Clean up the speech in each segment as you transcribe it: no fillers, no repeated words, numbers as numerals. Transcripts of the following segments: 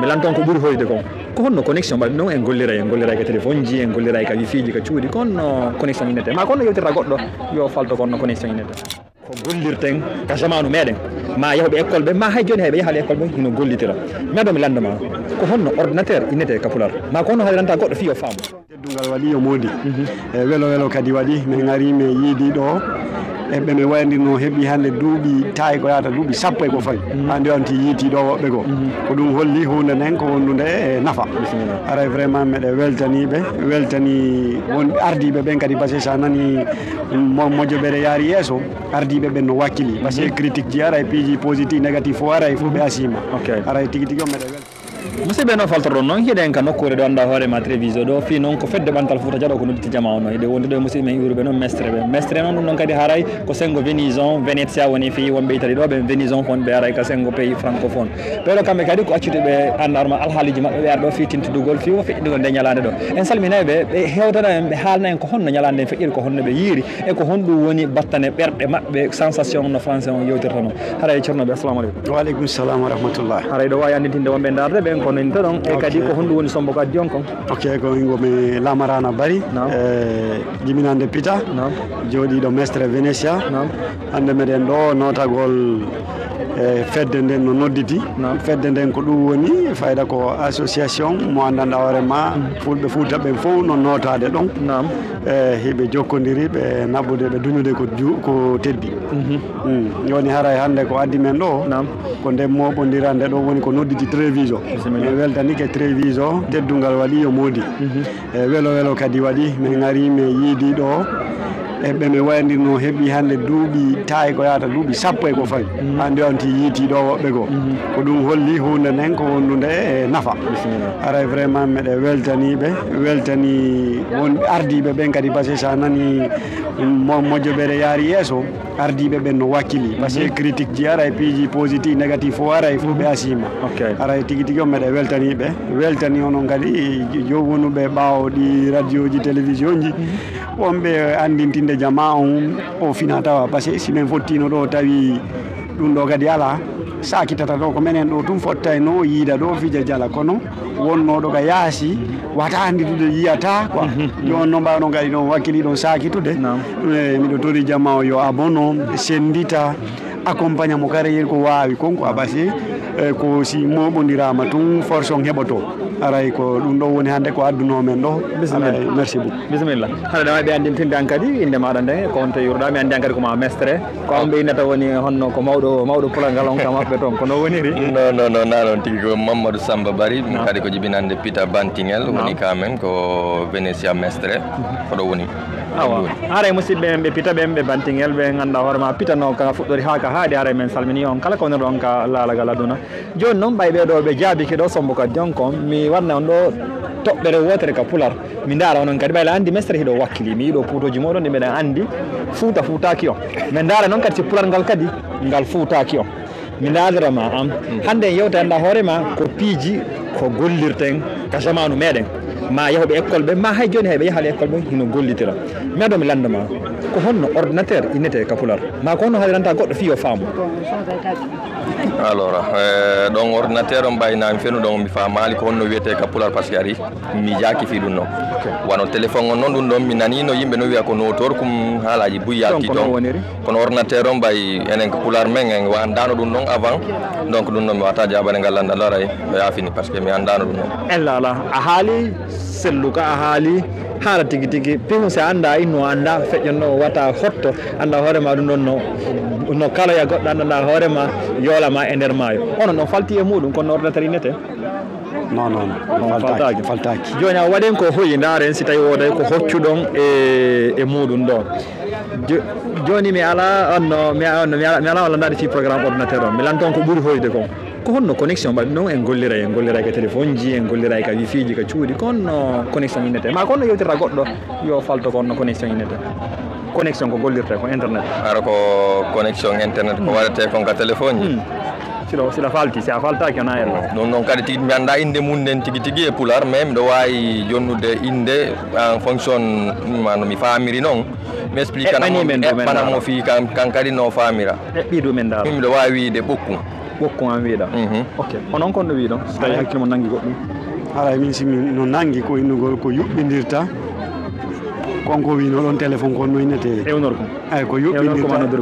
lanton ko ɓuuri hoyde ko honno connexion mbaɗi noon en golliray ka téléphone ji en golliray ka wifi ji ka cuuɗi konno connexion innete ma konno yewtirta goɗɗo yo falto konno connexion innete ko gollirten ka jamanu meɗen ma yahɓe école ɓe ma hay joni hayɓe yaahali école ɓe hino gollitira meɗo mi landama ko honno ordinateur innete ka pular ma ko honno hayranta goɗɗo fi o faamu teddungal waɗi yo moodi e welo kadi waɗi min ari mi yiidi ɗo eɓe mi waydirno heeɓi hannde duuɓi tawi ko yahata duuɓi sappo e ko fawi hande on ti yiiti ɗo woɓɓe ko ɗum holli hunde nden ko wondude e nafa aray vraiment meɗe weltani won ardiɓe ɓen kadi par ce que sa nani mojoɓere yaari yeeso ardiɓe ɓen no wakkili par ce que critique ji aray piiji positif négatif fo aray fof ɓe asima aray tigui tigui o meɗe welta musidɓe noon faltoɗon noon hiɗen ka nokkure ɗo anda hoorema télévision ɗo fi noon ko fedde ɓantal Fouta Diaɗo ko nodditti jama o no eɗe wonde ɗo e musidɓe men iwruɓe noon mestre noon ɗum ɗon kadi haray ko sengo Venison Venetia woni fi wonɓe Italie ɗo ɓe Venison wonɓe aray ka sengo pays francophone ɓeɗo kamɓe kadi ko accudeɓe andarma alhaaliji mabɓe ɓe ara ɗo fi tintudugol fi o feƴƴiɗugol nde ñalande ɗo en salminaɓe ɓe hewtana en ɓe haalna en ko honno ñalande en feƴƴiri ko honno ɓe yiiri e ko honɗum woni battane ɓerɗe mabɓe sensation no français on yewtirta noon haray ceernoɓe assalamu aleykum waaleykum salam wa rahmatullah haray ɗo wawi andintinde wonɓe darde ɓen kono en toɗon e kadi ko honɗum woni sombo kadi jon kon ok ko ingomi Lamarana Bari jiminande Pita jooɗiɗo mestre Venetia hande meɗen ɗo notagol fedde nden no nodditi fedde nden ko ɗum woni fayda ko association mo andanɗa hoorema fulɓe Fouta ɓen fof no notade ɗon hiɓe jokkodiri ɓe nabbude ɓe duñude ko teddi joni haray hande ko addi men ɗo ko nden moɓodirande ɗo woni ko nodditi Treviso mi weltanike Treviso teddungal waɗi yo moodi e welo kadi waɗi min ari mi yiidi ɗo eɓe mi waydirno heeɓi hannde duuɓi tawi ko yahata duuɓi sappo e ko fawi hande on ti yiiti ɗo woɓɓe ko ɗum holli hunde nden ko wondude e nafa aray vraiment meɗe weltani won ardiɓe ɓen kadi par ce que sa nani mojoɓere yaari yeeso ardiɓe ɓen no wakkili par ce que critique ji aray piiji positif négatif fo aray fof ɓe asima aray tigui tigui o meɗe weltani onon kadi jowonuɓe ɓawoɗi radio ji télévision ji wonɓe andintinde jama on o fina tawa par ce que si min fottino ɗo tawi ɗum ɗo kadi ala sakitata ɗo ko menen ɗo tum fottayno yiida ɗo fija jala kono wonnoɗo ka yaasi wata anditude yiyata quoi joni no mbawno kadi ɗon wakkili ɗon sakitude miɗo tori jama o yo abono sendita accompagne mo carriére ko wawi kon quoi par ce que ko si moɓodirama tum force on heɓoto aray ko ɗum ɗo woni hannde ko addunomen ɗo merci beaucoup bisimilla haɗa ɗama ɓe andintinde an kadi inde maɗa nde ko on to yurɗa mi andi an kadi koma mestre ko on ɓe innata woni honno ko mawɗo pulal ngal on kam maɓɓe toon kono woniri non nanon tigui ko Mamadou Samba Bari ɗum kadi ko jibinande Pita Bantingel woni kamen ko Venetia mestre ko ɗo woni awa haray musidɓe ɓe Pita ɓen ɓe Bantingel ɓe ganduɗa hoorema Pita no ka fuɗɗori ha ka haaɗi haray men salmini on kala ko wonir ɗon ka laalagal aduna joni noon ɓay ɓeɗo ɓe jaabiki ɗo sombo kadi on kon mi warna on ɗo toɓɓere wotere ka pular mi daara onon kadi ɓayla andi mestere hiɗo wakkili mi yiiɗo puutoji moɗon ɗi mbiɗen andi fuutaki on min daara noon kadi si pular ngal kadi ngal fuutaki on mi dadarama am hande en yewta anda hoorema ko piiji ko gollirten ka jamanu meɗen ma yahoɓe école ɓe ma hay joni hayɓe yaahali école ɓe hino gollitira meɗo mi landama ko honno ordinateur innete ka pular ma ko honno hayranta goɗɗo fi o faamu alors ɗon ordinateur on ɓaynami fenu ɗon mi famali ko honno wiyete ka pular par ce que ari mi jaaki fi ɗum noon wano téléphone on noon ɗum ɗon mi nanino yimɓe no wiya ko notor kum haalaji buyyalti toon kono ordinateur on ɓay enen ko pular men en andano ɗum ɗon avant donc ɗum ɗon mi wata jaɓane ngal landal aray ɓe yafini par ce que mi andano ɗum ɗon ellala a haali selluka a haali haala tigui tigui pihum si anda inno anda feƴƴonno wata hotto anda hoorema ɗum ɗon no kaloya goɗɗo andanɗa hoorema yoolama e nder maayo onon ɗon falti e muɗum kono ordinateur innete non faltaki joni a waɗen ko hoyi daren si tawi woday ko hoccuɗon e muɗum ɗo joni mi ala onno mi ala on landade fi programme ordinateur on mi lanton ko ɓuuri hoyde kon ko honno connexion mbaɗi noon en golliray ka téléphone ji en golliray ka wifi ji ka cuuɗi konno connexion innete ma konno yewtirta goɗɗo yo falto konno connexion innete connexion ko gollirte ko internet ara ko connexion internet ko waɗete kon ka téléphone ji sila falti si a faltaki ona en ɗum noon kadi tigui mi anda inde mum nden tigui tigui e pular mais miɗo wawi jonnude inde en fonction no mi famiri noon mi explique eɓɓanamo fi kan kadi no famira eɓɓi ɗumen dal miɗo wawi wiide ɓokkum wokku an wiida ok onon kon no wi ɗon so tawi hakkille mo nangi goɗɗum haray min simi no nangi ko innugol ko yuɓɓidirta konko wino ɗon téléphone ko noynete ewnorkum ay ko yuɓɓidirta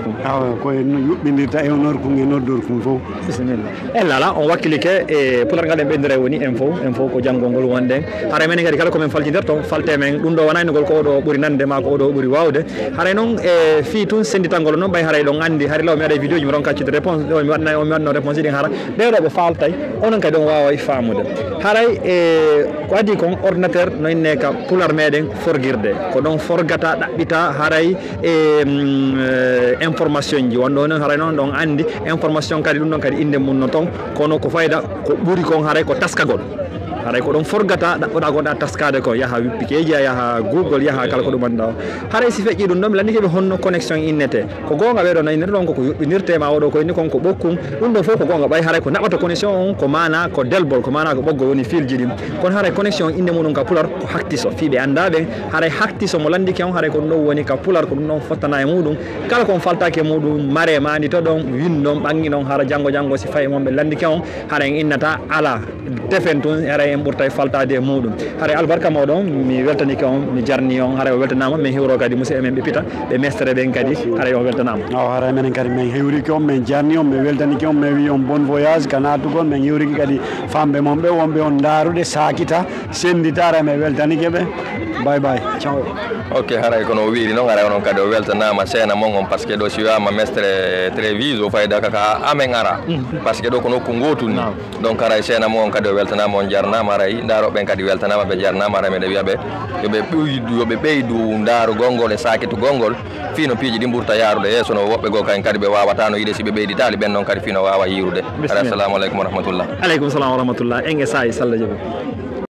ko yuɓɓidirta ewnorkum e noddorkum fof bisimilla ellala on wakkilike e pular ngal en ɓendire woni info ko janggol ngol wonɗen haray men kadi kala komin faltidirto falte men ɗum ɗo wona innugol ko oɗo ɓuuri nande ma ko oɗo ɓuuri wawde haray noon e fi tun senditangol noon ɓay haray ɗon andi haray law mi waɗa vidéo ji mi ron kaccude réponse o mi waɗno réponse ɗin hara ɓeɗo ɓe faltay onon kadi on wawa famude haray ko adi kon ordinateur no inne ka pular meɗen forguirde ko ɗon forgata ɗaɓɓita haray information ji wonɗo noon haray noon ɗon andi information kadi ɗum ɗon kadi inde mum no toon kono ko fayda ko ɓuuri kon haray ko taskagol haray ko ɗon forgata ɗaɓɓoɗa gonɗa taskade ko yaha wippikeji a yaha google yaha kala ko ɗum anda o haray si feƴƴi ɗum ɗon mi landikeɓe honno connexion innete ko gonga ɓeɗo no innete ɗon koko yuɓɓinirtema oɗo ko inni kon ko ɓokkum ɗum ɗon fof ko gonga ɓay haray ko naɓata connexion on ko mana ko delbol ko mana ko ɓoggol woni filji ɗin kono haray connexion inde muɗum ka pular ko haktiso fiiɓe anda ɓen haray haktiso mo landike on haray ko ɗum ɗon woni ka pular ko ɗum ɗon fottana e muɗum kala kon faltake muɗum mare mani to ɗon winnon ɓangi ɗon hara janggo si fayi monɓe landike on haray en innata ala defen tun haray en ɓurta faltade e muɗum haray albarka moɗon mi weltanike on mi jarni on haray o weltanama min hewro kadi musidɓe men ɓe pita ɓe mestere ɓen kadi haray o weltanama haray menen kadi min hewriki on min jarni on mi weltanike on mi wi on bon voyage ka natugol min hewriki kadi famɓe mon ɓe wonɓe on daruɗe sakita sendita haray mi weltanike ɓe bye bye ciao ok haray kono wiiri noon haray onon kadi o weltanama seena mon on par ce que ɗo si wiyama mestere télévise o fayda kaka amen ara par ce que ɗo ko nokku gotum ni donc haray seena mon on kadi o weltanama on jarnama haray daroɓen kadi weltanama ɓe jarnama haray meɗe wiyaɓe yoɓe ɓeydu ndaaru gongol e sakitu gongol fino piiji ɗi ɓurta yarude yesso no woɓɓe goo kayen kadi ɓe wawata no yiide si ɓe ɓeyditali ɓen noon kadi fino wawa yirude haray assalamu aleykum wa rahmatullah aleykum salam wa rahmatullah en e sahi sallah jaaɓi